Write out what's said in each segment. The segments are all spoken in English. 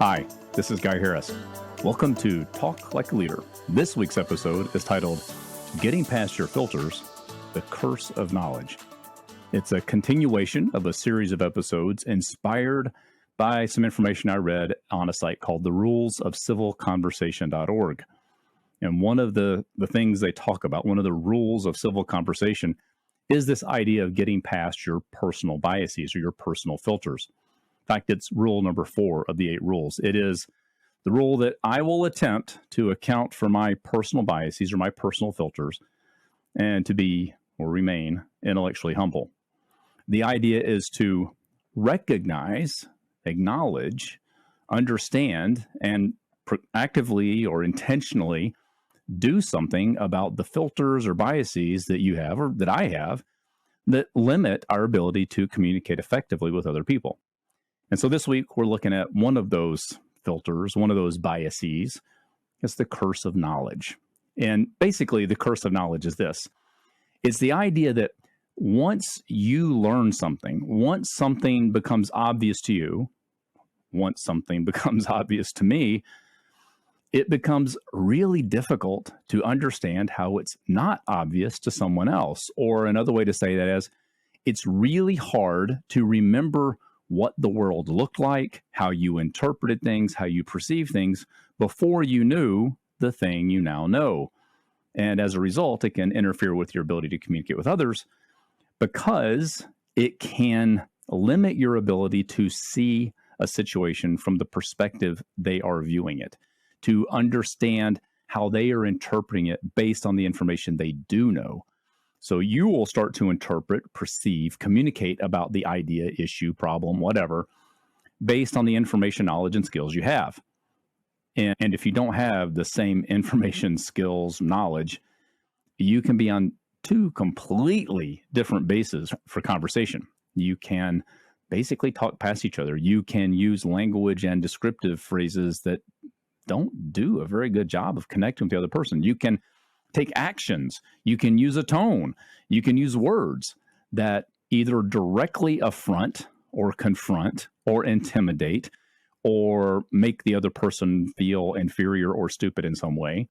Hi, this is Guy Harris. Welcome to Talk Like a Leader. This week's episode is titled Getting Past Your Filters, The Curse of Knowledge. It's a continuation of a series of episodes inspired by some information I read on a site called the Rules of Civilconversation.org. And one of the things they talk about, one of the rules of civil conversation, is this idea of getting past your personal biases or your personal filters. In fact, it's rule number 4 of the 8 rules. It is the rule that I will attempt to account for my personal biases or my personal filters and to be or remain intellectually humble. The idea is to recognize, acknowledge, understand, and actively or intentionally do something about the filters or biases that you have or that I have that limit our ability to communicate effectively with other people. And so this week, we're looking at one of those filters, one of those biases. It's the curse of knowledge. And basically, the curse of knowledge is this. It's the idea that once you learn something, once something becomes obvious to you, once something becomes obvious to me, it becomes really difficult to understand how it's not obvious to someone else. Or another way to say that is, it's really hard to remember what the world looked like, how you interpreted things, how you perceive things before you knew the thing you now know. And as a result, it can interfere with your ability to communicate with others because it can limit your ability to see a situation from the perspective they are viewing it, to understand how they are interpreting it based on the information they do know. So you will start to interpret, perceive, communicate about the idea, issue, problem, whatever, based on the information, knowledge, and skills you have. And if you don't have the same information, skills, knowledge, you can be on 2 completely different bases for conversation. You can basically talk past each other. You can use language and descriptive phrases that don't do a very good job of connecting with the other person. You can take actions. You can use a tone. You can use words that either directly affront or confront or intimidate or make the other person feel inferior or stupid in some way.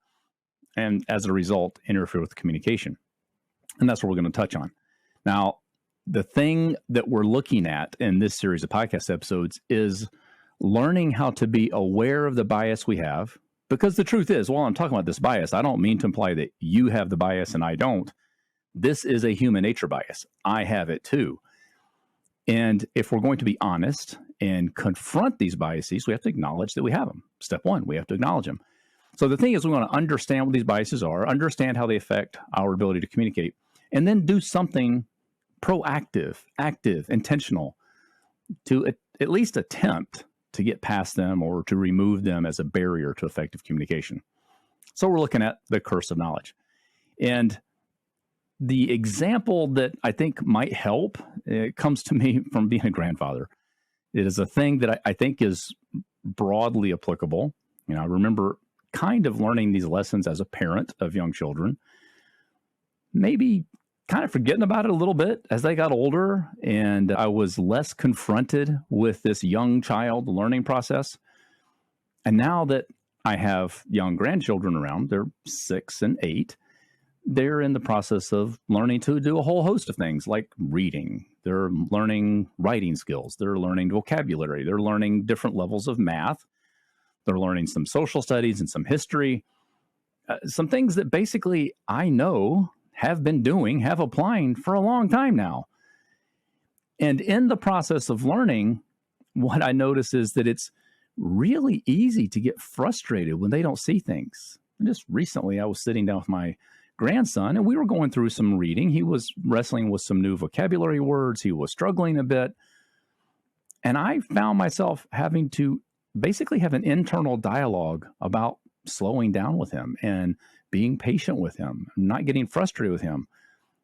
And as a result, interfere with communication. And that's what we're going to touch on. Now, the thing that we're looking at in this series of podcast episodes is learning how to be aware of the bias we have. Because the truth is, while I'm talking about this bias, I don't mean to imply that you have the bias and I don't. This is a human nature bias. I have it too. And if we're going to be honest and confront these biases, we have to acknowledge that we have them. Step 1, we have to acknowledge them. So the thing is, we want to understand what these biases are, understand how they affect our ability to communicate, and then do something proactive, active, intentional to at least attempt to get past them or to remove them as a barrier to effective communication. So we're looking at the curse of knowledge. And the example that I think might help, it comes to me from being a grandfather. It is a thing that I think is broadly applicable. You know, I remember kind of learning these lessons as a parent of young children, maybe kind of forgetting about it a little bit as they got older and I was less confronted with this young child learning process. And now that I have young grandchildren around, they're 6 and 8, they're in the process of learning to do a whole host of things like reading. They're learning writing skills. They're learning vocabulary. They're learning different levels of math. They're learning some social studies and some history, some things that basically I know have been doing, have applying for a long time now. And in the process of learning, what I notice is that it's really easy to get frustrated when they don't see things. And just recently, I was sitting down with my grandson and we were going through some reading. He was wrestling with some new vocabulary words. He was struggling a bit. And I found myself having to basically have an internal dialogue about slowing down with him and being patient with him, not getting frustrated with him,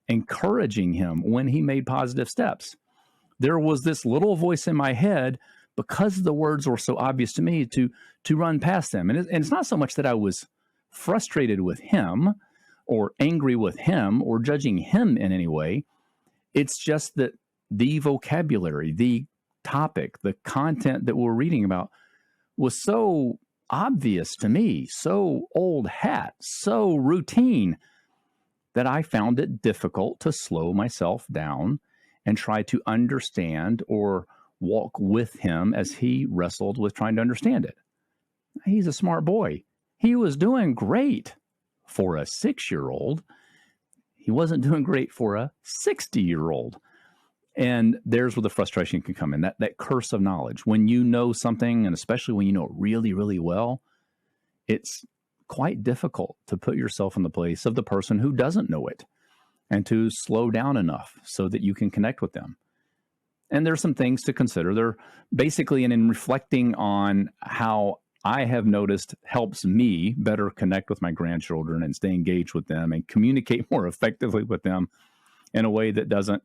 encouraging him when he made positive steps. There was this little voice in my head, because the words were so obvious to me, to run past them. And it's not so much that I was frustrated with him or angry with him or judging him in any way. It's just that the vocabulary, the topic, the content that we're reading about was so obvious to me, so old hat, so routine, that I found it difficult to slow myself down and try to understand or walk with him as he wrestled with trying to understand it. He's a smart boy. He was doing great for a 6-year-old. He wasn't doing great for a 60-year-old. And there's where the frustration can come in, that curse of knowledge. When you know something, and especially when you know it really, really well, it's quite difficult to put yourself in the place of the person who doesn't know it and to slow down enough so that you can connect with them. And there's some things to consider. They're basically, and in reflecting on how I have noticed helps me better connect with my grandchildren and stay engaged with them and communicate more effectively with them in a way that doesn't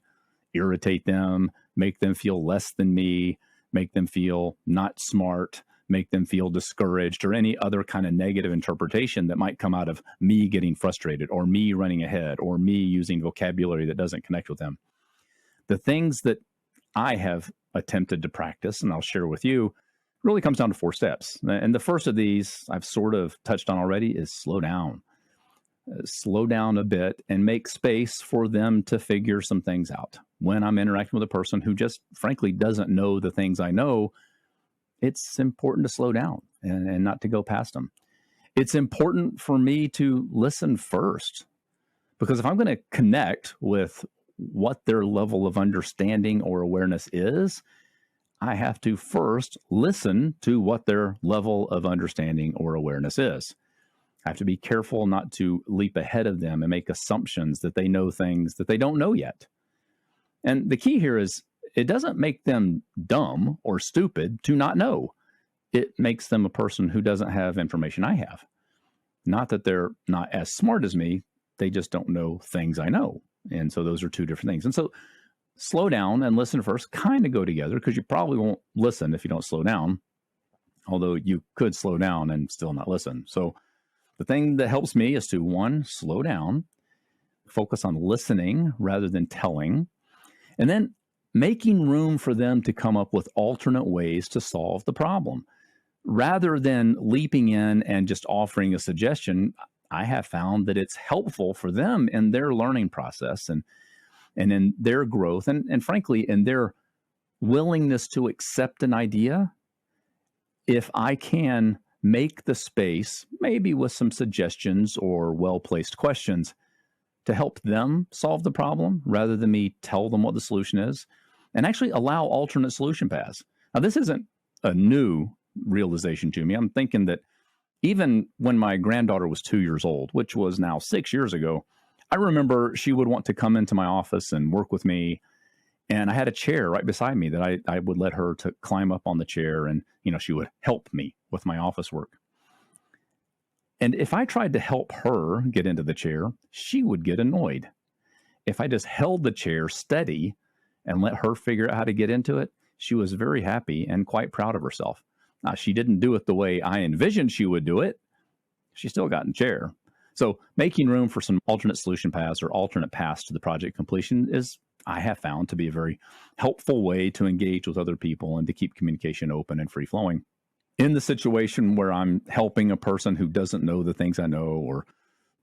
irritate them, make them feel less than me, make them feel not smart, make them feel discouraged, or any other kind of negative interpretation that might come out of me getting frustrated or me running ahead or me using vocabulary that doesn't connect with them. The things that I have attempted to practice, and I'll share with you, really comes down to 4 steps. And the first of these I've sort of touched on already is slow down. Slow down a bit and make space for them to figure some things out. When I'm interacting with a person who just frankly doesn't know the things I know, it's important to slow down and not to go past them. It's important for me to listen first, because if I'm going to connect with what their level of understanding or awareness is, I have to first listen to what their level of understanding or awareness is. I have to be careful not to leap ahead of them and make assumptions that they know things that they don't know yet. And the key here is it doesn't make them dumb or stupid to not know. It makes them a person who doesn't have information I have. Not that they're not as smart as me, they just don't know things I know. And so those are 2 different things. And so slow down and listen first kind of go together, because you probably won't listen if you don't slow down, although you could slow down and still not listen. So the thing that helps me is to, 1, slow down, focus on listening rather than telling, and then making room for them to come up with alternate ways to solve the problem. Rather than leaping in and just offering a suggestion, I have found that it's helpful for them in their learning process and in their growth and frankly, in their willingness to accept an idea. If I can make the space, maybe with some suggestions or well-placed questions, to help them solve the problem rather than me tell them what the solution is, and actually allow alternate solution paths. Now, this isn't a new realization to me. I'm thinking that even when my granddaughter was 2 years old, which was now 6 years ago, I remember she would want to come into my office and work with me. And I had a chair right beside me that I would let her to climb up on the chair, and, she would help me with my office work. And if I tried to help her get into the chair, she would get annoyed. If I just held the chair steady and let her figure out how to get into it, she was very happy and quite proud of herself. Now, she didn't do it the way I envisioned she would do it. She still got in the chair. So making room for some alternate solution paths or alternate paths to the project completion is, I have found, to be a very helpful way to engage with other people and to keep communication open and free flowing. In the situation where I'm helping a person who doesn't know the things I know, or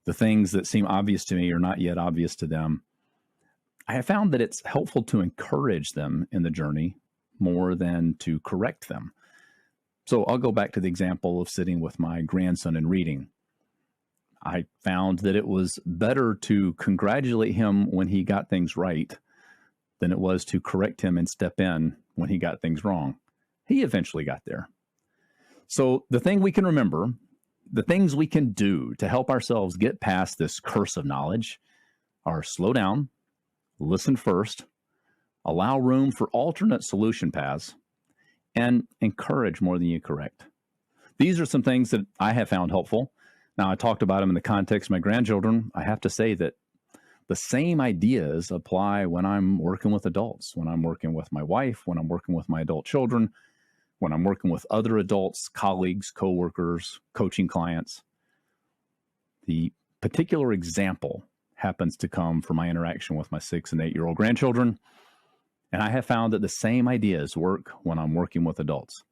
the things that seem obvious to me are not yet obvious to them, I have found that it's helpful to encourage them in the journey more than to correct them. So I'll go back to the example of sitting with my grandson and reading. I found that it was better to congratulate him when he got things right than it was to correct him and step in when he got things wrong. He eventually got there. So the thing we can remember, the things we can do to help ourselves get past this curse of knowledge are slow down, listen first, allow room for alternate solution paths, and encourage more than you correct. These are some things that I have found helpful. Now, I talked about them in the context of my grandchildren. I have to say that the same ideas apply when I'm working with adults, when I'm working with my wife, when I'm working with my adult children, when I'm working with other adults, colleagues, coworkers, coaching clients. The particular example happens to come from my interaction with my 6 and 8-year-old grandchildren. And I have found that the same ideas work when I'm working with adults.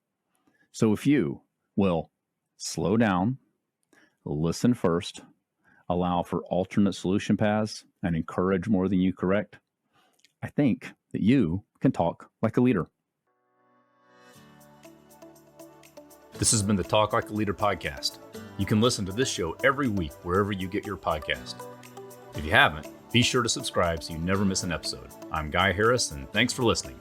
So if you will slow down, listen first, allow for alternate solution paths, and encourage more than you correct, I think that you can talk like a leader. This has been the Talk Like a Leader podcast. You can listen to this show every week wherever you get your podcast. If you haven't, be sure to subscribe so you never miss an episode. I'm Guy Harris, and thanks for listening.